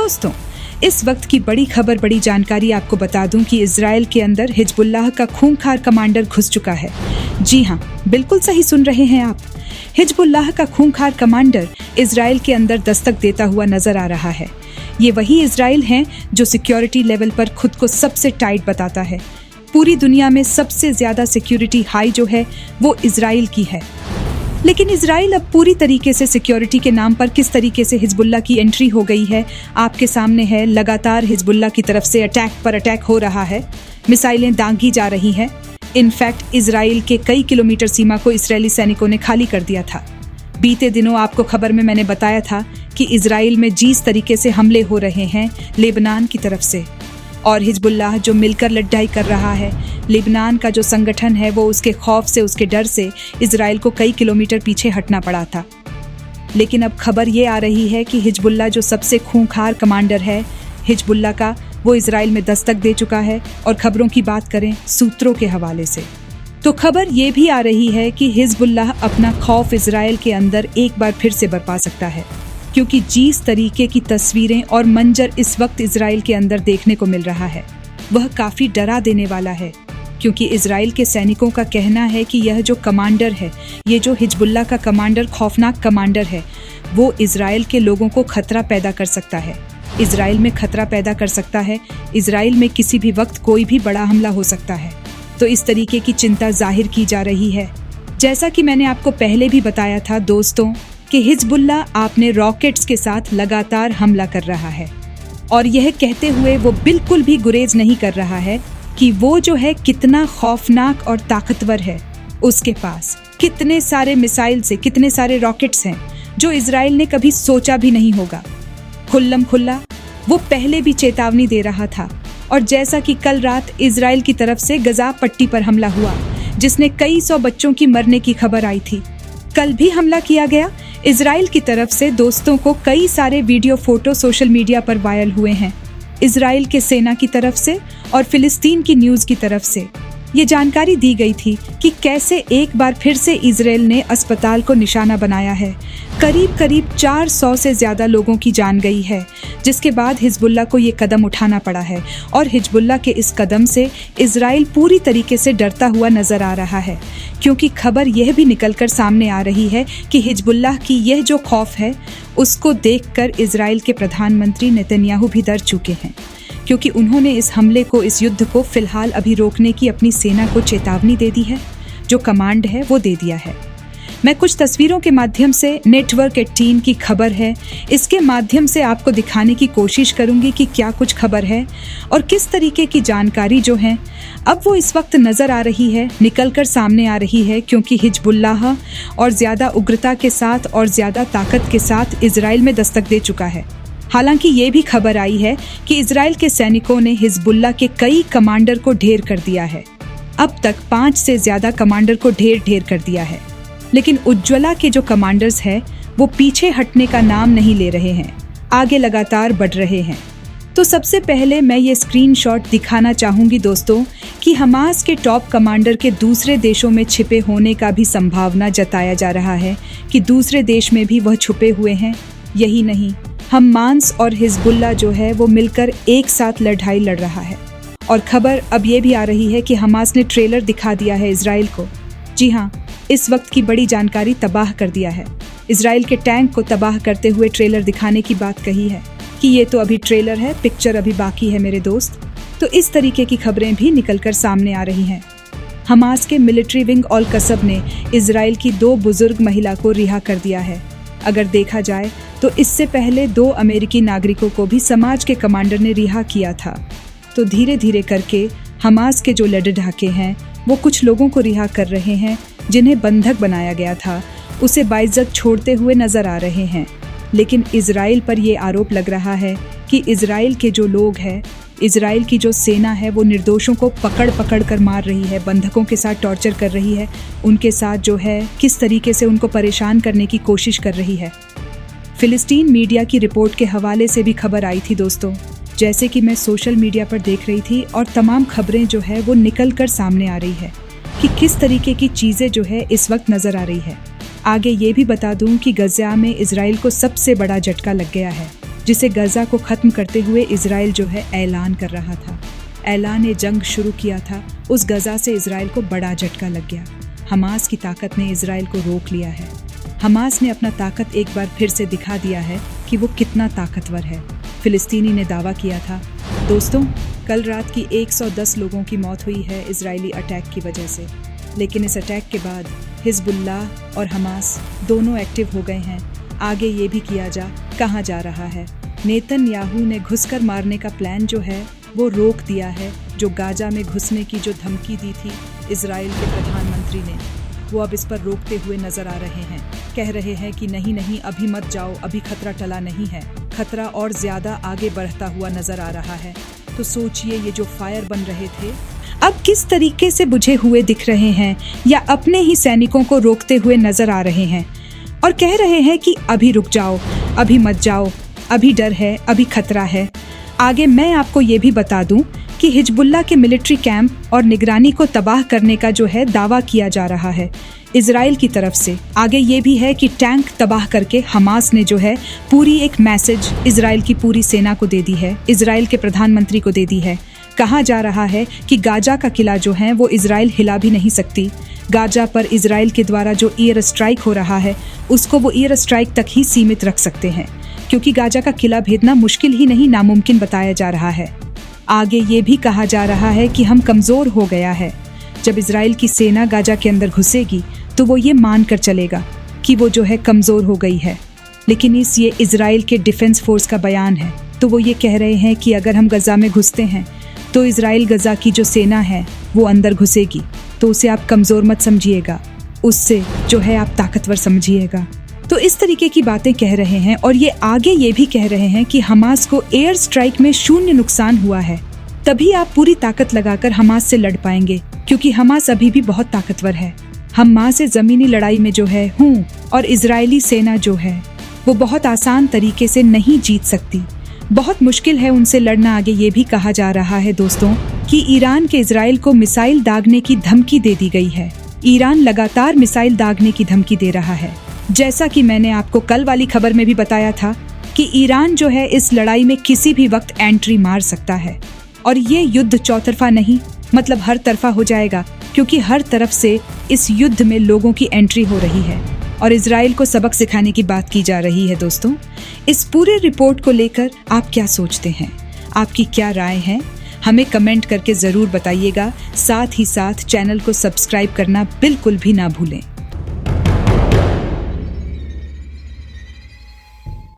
दोस्तों, इस वक्त की बड़ी खबर, बड़ी जानकारी आपको बता दूं कि इजराइल के अंदर हिजबुल्लाह का खूंखार कमांडर घुस चुका है। जी हाँ, बिल्कुल सही सुन रहे हैं आप। हिजबुल्लाह का खूंखार कमांडर इजराइल के अंदर दस्तक देता हुआ नजर आ रहा है। ये वही इजराइल हैं जो सिक्योरिटी लेवल पर खुद को सबसे टाइट बताता है। पूरी दुनिया में सबसे ज्यादा सिक्योरिटी हाई जो है वो इजराइल की है। लेकिन इजराइल अब पूरी तरीके से सिक्योरिटी के नाम पर किस तरीके से हिजबुल्लाह की एंट्री हो गई है आपके सामने है। लगातार हिजबुल्लाह की तरफ से अटैक पर अटैक हो रहा है, मिसाइलें दांगी जा रही हैं। इनफैक्ट इजराइल के कई किलोमीटर सीमा को इजरायली सैनिकों ने खाली कर दिया था। बीते दिनों आपको खबर में मैंने बताया था कि इजराइल में जिस तरीके से हमले हो रहे हैं लेबनान की तरफ से, और हिजबुल्लाह जो मिलकर लड़ाई कर रहा है, लेबनान का जो संगठन है वो उसके खौफ से, उसके डर से इजराइल को कई किलोमीटर पीछे हटना पड़ा था। लेकिन अब खबर ये आ रही है कि हिजबुल्लाह जो सबसे खूंखार कमांडर है हिजबुल्लाह का, वो इजराइल में दस्तक दे चुका है। और खबरों की बात करें सूत्रों के हवाले से, तो खबर ये भी आ रही है कि हिजबुल्लाह अपना खौफ इजराइल के अंदर एक बार फिर से बरपा सकता है, क्योंकि जिस तरीके की तस्वीरें और मंजर इस वक्त इजराइल के अंदर देखने को मिल रहा है वह काफ़ी डरा देने वाला है। क्योंकि इजराइल के सैनिकों का कहना है कि यह जो कमांडर है, ये जो हिजबुल्लाह का कमांडर, खौफनाक कमांडर है, वो इजराइल के लोगों को खतरा पैदा कर सकता है। इजराइल में खतरा पैदा कर सकता है। इजराइल में किसी भी वक्त कोई भी बड़ा हमला हो सकता है। तो इस तरीके की चिंता जाहिर की जा रही है। जैसा कि मैंने आपको पहले भी बताया था दोस्तों कि हिजबुल्लाह आपने रॉकेट्स के साथ लगातार हमला कर रहा है, और यह कहते हुए वो बिल्कुल भी गुरेज नहीं कर रहा है कि वो जो है कितना खौफनाक और ताकतवर है। उसके पास कितने सारे मिसाइल से, कितने सारे रॉकेट्स हैं जो इजराइल ने कभी सोचा भी नहीं होगा। खुल्लम खुल्ला वो पहले भी चेतावनी दे रहा था। और जैसा कि कल रात इजराइल की तरफ से गजा पट्टी पर हमला हुआ, जिसने कई सौ बच्चों की मरने की खबर आई थी, कल भी हमला किया गया इजराइल की तरफ से। दोस्तों को कई सारे वीडियो, फोटो सोशल मीडिया पर वायरल हुए हैं इजराइल के सेना की तरफ से और फिलिस्तीन की न्यूज़ की तरफ से। ये जानकारी दी गई थी कि कैसे एक बार फिर से इजराइल ने अस्पताल को निशाना बनाया है। करीब 400 से ज़्यादा लोगों की जान गई है, जिसके बाद हिजबुल्लाह को ये कदम उठाना पड़ा है। और हिजबुल्लाह के इस कदम से इजराइल पूरी तरीके से डरता हुआ नज़र आ रहा है, क्योंकि खबर यह भी निकलकर सामने आ रही है कि हिजबुल्लाह की यह जो खौफ है उसको देखकर इजराइल के प्रधानमंत्री नेतन्याहू भी डर चुके हैं, क्योंकि उन्होंने इस हमले को, इस युद्ध को फिलहाल अभी रोकने की अपनी सेना को चेतावनी दे दी है। जो कमांड है वो दे दिया है। मैं कुछ तस्वीरों के माध्यम से, नेटवर्क 18 की खबर है, इसके माध्यम से आपको दिखाने की कोशिश करूंगी कि क्या कुछ खबर है और किस तरीके की जानकारी जो है अब वो इस वक्त नज़र आ रही है, निकल कर सामने आ रही है। क्योंकि हिजबुल्लाह और ज़्यादा उग्रता के साथ और ज़्यादा ताकत के साथ इजराइल में दस्तक दे चुका है। हालांकि ये भी खबर आई है कि इजराइल के सैनिकों ने हिजबुल्लाह के कई कमांडर को ढेर कर दिया है। अब तक 5 से ज़्यादा कमांडर को ढेर कर दिया है। लेकिन उज्ज्वला के जो कमांडर्स हैं वो पीछे हटने का नाम नहीं ले रहे हैं, आगे लगातार बढ़ रहे हैं। तो सबसे पहले मैं ये स्क्रीनशॉट दिखाना चाहूँगी दोस्तों कि हमास के टॉप कमांडर के दूसरे देशों में छिपे होने का भी संभावना जताया जा रहा है कि दूसरे देश में भी वह छुपे हुए हैं। यही नहीं, हमास और हिजबुल्लाह जो है वो मिलकर एक साथ लड़ाई लड़ रहा है। और खबर अब ये भी आ रही है कि हमास ने ट्रेलर दिखा दिया है इजराइल को। जी हाँ, इस वक्त की बड़ी जानकारी तबाह कर दिया है। इजराइल के टैंक को तबाह करते हुए ट्रेलर दिखाने की बात कही है कि ये तो अभी ट्रेलर है, पिक्चर अभी बाकी है मेरे दोस्त। तो इस तरीके की खबरें भी निकलकर सामने आ रही हैं। हमास के मिलिट्री विंग अल कसब ने इजराइल की 2 बुजुर्ग महिला को रिहा कर दिया है। अगर देखा जाए तो इससे पहले 2 अमेरिकी नागरिकों को भी समाज के कमांडर ने रिहा किया था। तो धीरे धीरे करके हमास के जो लड़े ढाके हैं वो कुछ लोगों को रिहा कर रहे हैं, जिन्हें बंधक बनाया गया था उसे बाइज्जत छोड़ते हुए नजर आ रहे हैं। लेकिन इजराइल पर ये आरोप लग रहा है कि इजराइल के जो लोग हैं, इजराइल की जो सेना है वो निर्दोषों को पकड़ कर मार रही है, बंधकों के साथ टॉर्चर कर रही है, उनके साथ जो है किस तरीके से उनको परेशान करने की कोशिश कर रही है। फिलिस्तीन मीडिया की रिपोर्ट के हवाले से भी खबर आई थी दोस्तों, जैसे कि मैं सोशल मीडिया पर देख रही थी, और तमाम खबरें जो है वो निकल कर सामने आ रही है कि किस तरीके की चीज़ें जो है इस वक्त नज़र आ रही है। आगे ये भी बता दूं कि गज़ा में इजराइल को सबसे बड़ा झटका लग गया है। जिसे गजा को ख़त्म करते हुए इजराइल जो है ऐलान कर रहा था। ऐलान जंग शुरू किया था। उस गजा से इजराइल को बड़ा झटका लग गया। हमास की ताकत ने इजराइल को रोक लिया है। हमास ने अपना ताकत एक बार फिर से दिखा दिया है कि वो कितना ताकतवर है। फिलिस्तीनी ने दावा किया था। दोस्तों, कल रात की 110 लोगों की मौत हुई है इजरायली अटैक की वजह से। लेकिन इस अटैक के बाद हिजबुल्लाह और हमास दोनों एक्टिव हो गए हैं। आगे ये भी कहा जा रहा है नेतन्याहू ने घुसकर मारने का प्लान जो है वो रोक दिया है। जो गाजा में घुसने की जो धमकी दी थी इजराइल के प्रधानमंत्री ने, वो अब इस पर रोकते हुए नजर आ रहे हैं। कह रहे हैं कि नहीं अभी मत जाओ, अभी खतरा टला नहीं है, खतरा और ज्यादा आगे बढ़ता हुआ नजर आ रहा है। तो सोचिए, ये जो फायर बन रहे थे अब किस तरीके से बुझे हुए दिख रहे हैं, या अपने ही सैनिकों को रोकते हुए नजर आ रहे हैं और कह रहे हैं कि अभी रुक जाओ, अभी मत जाओ, अभी डर है, अभी खतरा है। आगे मैं आपको ये भी बता दूं कि हिजबुल्लाह के मिलिट्री कैंप और निगरानी को तबाह करने का जो है दावा किया जा रहा है इजराइल की तरफ से। आगे ये भी है कि टैंक तबाह करके हमास ने जो है पूरी एक मैसेज इजराइल की पूरी सेना को दे दी है, इजराइल के प्रधानमंत्री को दे दी है। कहा जा रहा है कि गाजा का किला जो है वो इजराइल हिला भी नहीं सकती। गाजा पर इजराइल के द्वारा जो एयर स्ट्राइक हो रहा है उसको वो एयर स्ट्राइक तक ही सीमित रख सकते हैं, क्योंकि गाजा का किला भेदना मुश्किल ही नहीं नामुमकिन बताया जा रहा है। आगे ये भी कहा जा रहा है कि हम कमज़ोर हो गया है। जब इजराइल की सेना गाजा के अंदर घुसेगी तो वो ये मान कर चलेगा कि वो जो है कमज़ोर हो गई है। लेकिन ये इजराइल के डिफेंस फोर्स का बयान है, तो वो ये कह रहे हैं कि अगर हम गजा में घुसते हैं तो इजराइल गजा की जो सेना है वो अंदर घुसेगी, तो उसे आप कमज़ोर मत समझिएगा, उससे जो है आप ताकतवर समझिएगा। तो इस तरीके की बातें कह रहे हैं। और ये आगे ये भी कह रहे हैं कि हमास को एयर स्ट्राइक में 0 नुकसान हुआ है, तभी आप पूरी ताकत लगाकर हमास से लड़ पाएंगे, क्योंकि हमास अभी भी बहुत ताकतवर है। हमास से ज़मीनी लड़ाई में जो है और इजरायली सेना जो है वो बहुत आसान तरीके से नहीं जीत सकती, बहुत मुश्किल है उनसे लड़ना। आगे ये भी कहा जा रहा है दोस्तों कि ईरान के इजराइल को मिसाइल दागने की धमकी दे दी गई है। ईरान लगातार मिसाइल दागने की धमकी दे रहा है। जैसा कि मैंने आपको कल वाली खबर में भी बताया था कि ईरान जो है इस लड़ाई में किसी भी वक्त एंट्री मार सकता है, और ये युद्ध चौतरफा नहीं, मतलब हर तरफा हो जाएगा, क्योंकि हर तरफ से इस युद्ध में लोगों की एंट्री हो रही है और इजराइल को सबक सिखाने की बात की जा रही है। दोस्तों, इस पूरे रिपोर्ट को लेकर आप क्या सोचते हैं, आपकी क्या राय है, हमें कमेंट करके ज़रूर बताइएगा। साथ ही साथ चैनल को सब्सक्राइब करना बिल्कुल भी ना भूलें।